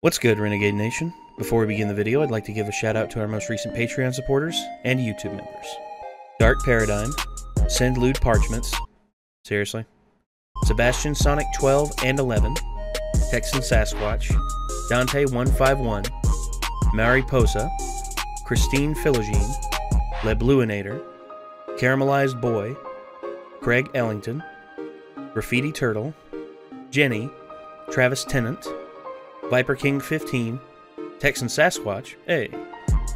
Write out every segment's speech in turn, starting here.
What's good, Renegade Nation? Before we begin the video, I'd like to give a shout out to our most recent Patreon supporters and YouTube members. Dark Paradigm, Send Lewd Parchments, seriously, Sebastian Sonic 12 and 11, Texan Sasquatch, Dante 151, Mariposa, Christine Philogene, Lebluinator, Caramelized Boy, Craig Ellington, Graffiti Turtle, Jenny, Travis Tennant, Viper King 15, Texan Sasquatch, hey,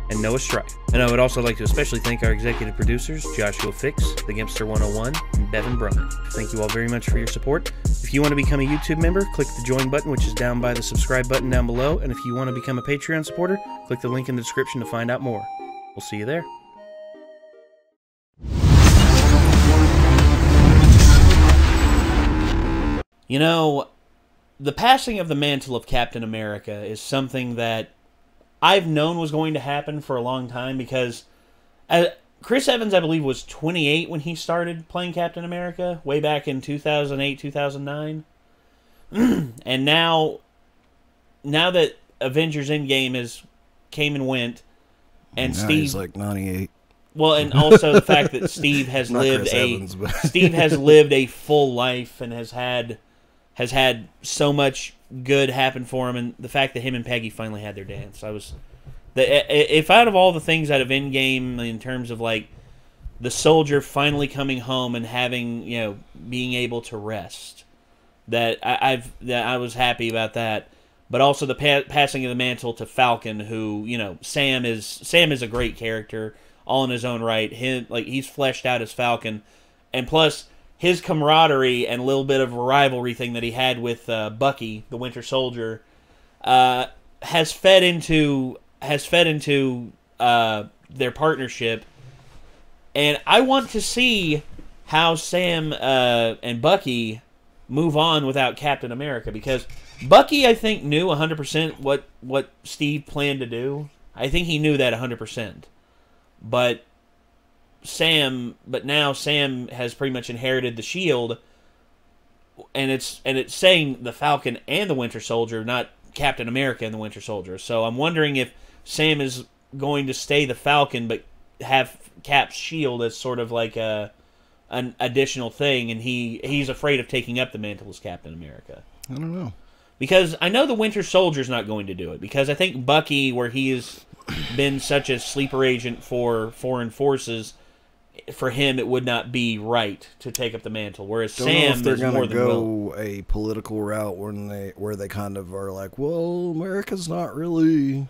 and Noah Strike. And I would also like to especially thank our executive producers, Joshua Fix, The Gimpster 101, and Devin Brumman. Thank you all very much for your support. If you want to become a YouTube member, click the join button, which is down by the subscribe button down below. And if you want to become a Patreon supporter, click the link in the description to find out more. We'll see you there. You know, the passing of the mantle of Captain America is something that I've known was going to happen for a long time because Chris Evans, I believe, was 28 when he started playing Captain America, way back in 2008, 2009. And now that Avengers Endgame came and went, and now Steve... he's like 98. Well, and also the fact that Steve has lived Steve has lived a full life and has had so much good happen for him, and the fact that him and Peggy finally had their dance. If out of all the things out of Endgame in terms of like the soldier finally coming home and having, you know, being able to rest, that I was happy about that. But also the passing of the mantle to Falcon, who, you know, Sam is a great character all in his own right. He's fleshed out as Falcon, and plus his camaraderie and a little bit of a rivalry thing that he had with Bucky, the Winter Soldier, has fed into their partnership. And I want to see how Sam and Bucky move on without Captain America, because Bucky, I think, knew 100% what Steve planned to do. I think he knew that 100%. But now Sam has pretty much inherited the shield, and it's saying the Falcon and the Winter Soldier, not Captain America and the Winter Soldier. So I'm wondering if Sam is going to stay the Falcon but have Cap's shield as sort of like an additional thing, and he's afraid of taking up the mantle as Captain America. I don't know. Because I know the Winter Soldier's not going to do it, because I think Bucky, where he has been such a sleeper agent for foreign forces, for him it would not be right to take up the mantle. Whereas Don't Sam know if they're is gonna more than willing. go a political route where they kind of are like, well, America's not really,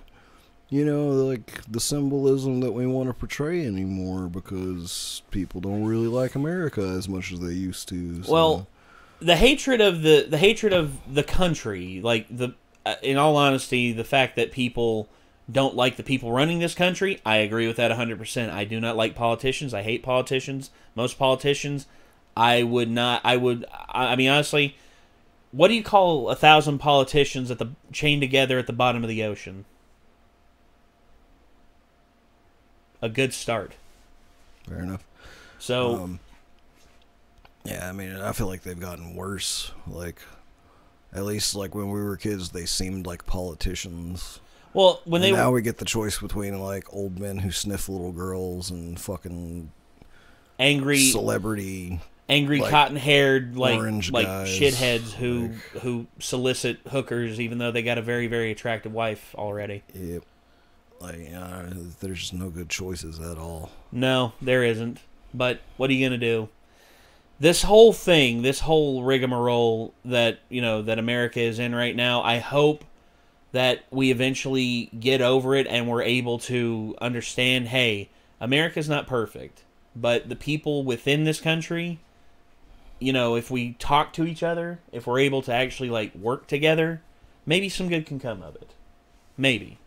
you know, like the symbolism that we want to portray anymore because people don't really like America as much as they used to. So. Well, the hatred of the country, like in all honesty, the fact that people don't like the people running this country, I agree with that 100%. I do not like politicians. I hate politicians. Most politicians, I mean, honestly, what do you call 1,000 politicians chained together at the bottom of the ocean? A good start. Fair enough. So, yeah, I mean, I feel like they've gotten worse. Like, at least like when we were kids, they seemed like politicians. Well, now we get the choice between like old men who sniff little girls and fucking angry celebrity, like, cotton-haired orange guys, shitheads who solicit hookers even though they got a very, very attractive wife already. Yep. Like, there's no good choices at all. No, there isn't. But what are you gonna do? This whole thing, this whole rigmarole that that America is in right now, I hope that we eventually get over it and we're able to understand, hey, America's not perfect, but the people within this country, if we talk to each other, if we're able to actually like work together, maybe some good can come of it. Maybe.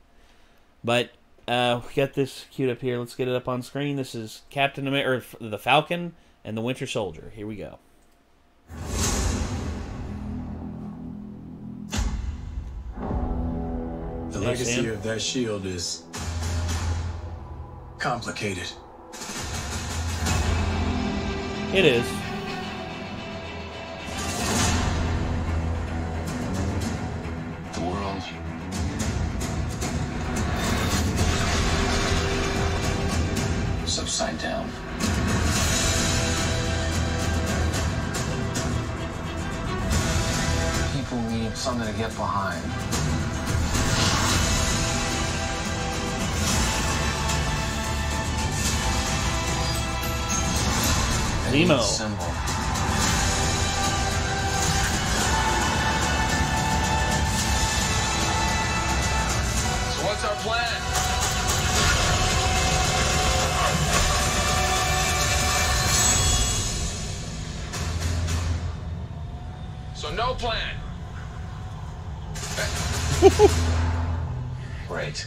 But we got this queued up here. Let's get it up on screen. This is Captain America, or the Falcon and the Winter Soldier. Here we go. The legacy of that shield is complicated. It is. The world upside down. People need something to get behind. Nemo. Symbol. So what's our plan? So no plan. Great.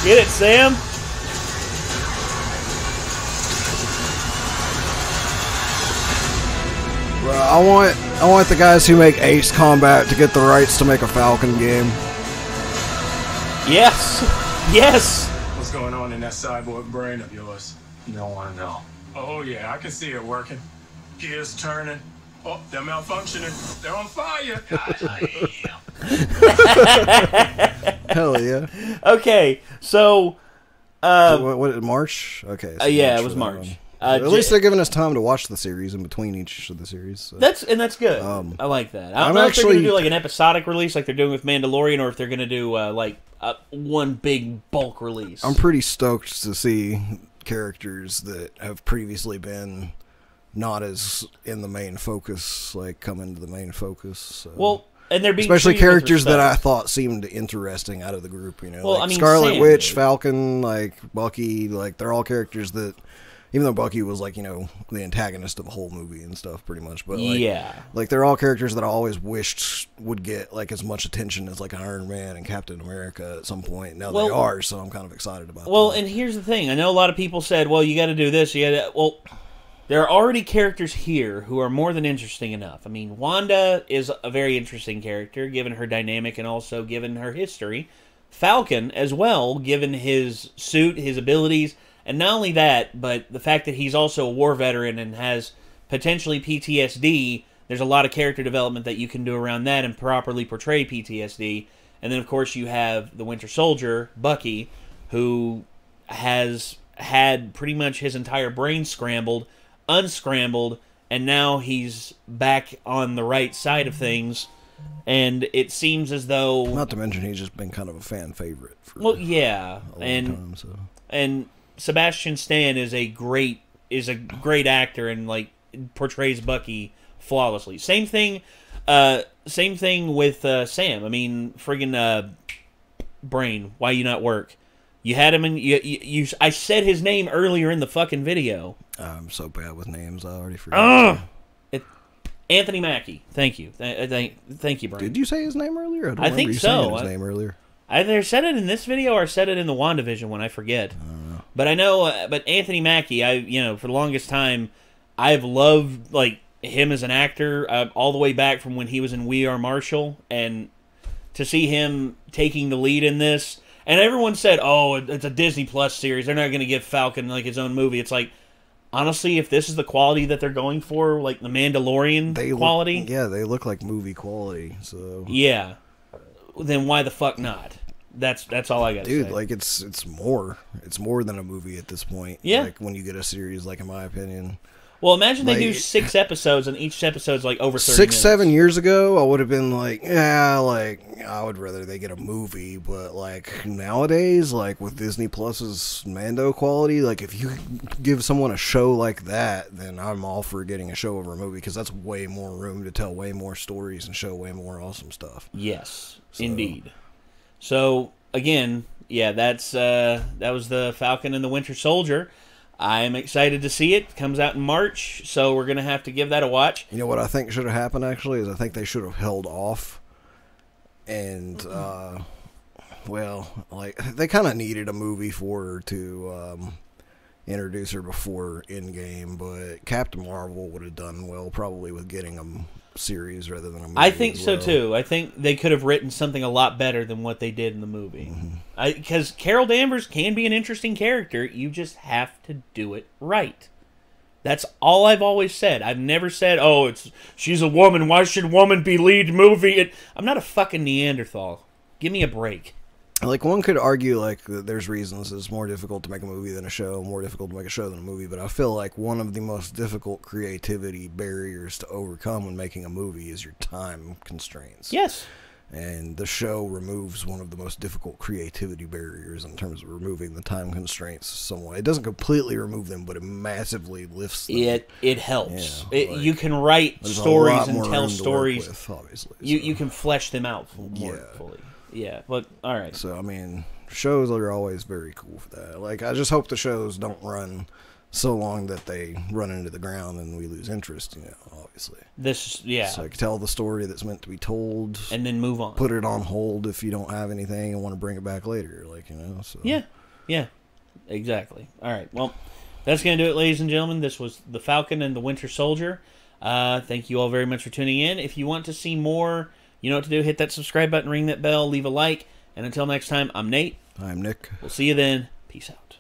Get it, Sam? Well, I want the guys who make Ace Combat to get the rights to make a Falcon game. Yes. Yes. What's going on in that cyborg brain of yours? You don't want to know. Oh, yeah, I can see it working. Gears turning. Oh, they're malfunctioning. They're on fire. Hell yeah. Okay, so... what, March? Okay. So yeah, it was March. At least they're giving us time to watch the series in between each of the series. So. That's good. I like that. I don't know if they're going to do like an episodic release like they're doing with Mandalorian, or if they're going to do one big bulk release. I'm pretty stoked to see characters that have previously been not as in the main focus, like come into the main focus. So. Well, and they're being especially characters that I thought seemed interesting out of the group. You know, well, like I mean, Scarlet Sam, Witch, dude. Falcon, like Bucky, like they're all characters that. Even though Bucky was like, you know, the antagonist of the whole movie and stuff, pretty much, but like, yeah, like they're all characters that I always wished would get like as much attention as like Iron Man and Captain America at some point. Now they are, so I'm kind of excited about. Well, that. and here's the thing: I know a lot of people said, "Well, you got to do this." Well, there are already characters here who are more than interesting enough. I mean, Wanda is a very interesting character, given her dynamic and also given her history. Falcon as well, given his suit, his abilities. And not only that, but the fact that he's also a war veteran and has potentially PTSD, there's a lot of character development that you can do around that and properly portray PTSD. And then, of course, you have the Winter Soldier, Bucky, who has had pretty much his entire brain scrambled, unscrambled, and now he's back on the right side of things. And it seems as though... Not to mention he's just been kind of a fan favorite for well, yeah. a long time. So. And Sebastian Stan is a great actor and like portrays Bucky flawlessly. Same thing with Sam. I mean, friggin' Brain. Why you not work? You had him in. You. I said his name earlier in the fucking video. I'm so bad with names. I already forgot. Anthony Mackie. Thank you. Thank you, Brain. Did you say his name earlier? I think so. His name earlier. I either said it in this video or said it in the WandaVision one. I forget. I don't know. But I know. But Anthony Mackie, for the longest time, I've loved like him as an actor all the way back from when he was in We Are Marshall, and to see him taking the lead in this. And everyone said, "Oh, it's a Disney Plus series. They're not going to give Falcon like his own movie." It's like, honestly, if this is the quality that they're going for, like the Mandalorian quality, they look like movie quality. So yeah, then why the fuck not? That's all I got to say. Dude, like it's more than a movie at this point. Yeah, like when you get a series, like in my opinion. Well, imagine they do 6 episodes, and each episode's like over 30 minutes. 7 years ago, I would have been like, yeah, like I would rather they get a movie. But like nowadays, like with Disney Plus's Mando quality, like if you give someone a show like that, then I'm all for getting a show over a movie because that's way more room to tell way more stories and show way more awesome stuff. Yes, indeed. So again, yeah, that was the Falcon and the Winter Soldier. I'm excited to see it. It comes out in March, so we're going to have to give that a watch. You know what I think should have happened, actually, is I think they should have held off. And, well, like, they kind of needed a movie for her to introduce her before Endgame, but Captain Marvel would have done well probably with getting a series rather than a movie. I think so, too. I think they could have written something a lot better than what they did in the movie. Because Carol Danvers can be an interesting character. You just have to do it right. That's all I've always said. I've never said, oh, she's a woman. Why should woman be lead movie? I'm not a fucking Neanderthal. Give me a break. Like, one could argue, like, that there's reasons it's more difficult to make a movie than a show, more difficult to make a show than a movie, but I feel like one of the most difficult creativity barriers to overcome when making a movie is your time constraints. Yes. And the show removes one of the most difficult creativity barriers in terms of removing the time constraints somewhat. It doesn't completely remove them, but it massively lifts them. It helps. Yeah, you can write stories and tell stories. With, obviously, you can flesh them out more fully. Yeah, but all right. So, I mean, shows are always very cool for that. Like, I just hope the shows don't run so long that they run into the ground and we lose interest, obviously. So, like, tell the story that's meant to be told. And then move on. Put it on hold if you don't have anything and want to bring it back later, so. Yeah, exactly. All right, well, that's going to do it, ladies and gentlemen. This was The Falcon and the Winter Soldier. Thank you all very much for tuning in. If you want to see more, you know what to do. Hit that subscribe button, ring that bell, leave a like. And until next time, I'm Nate. I'm Nick. We'll see you then. Peace out.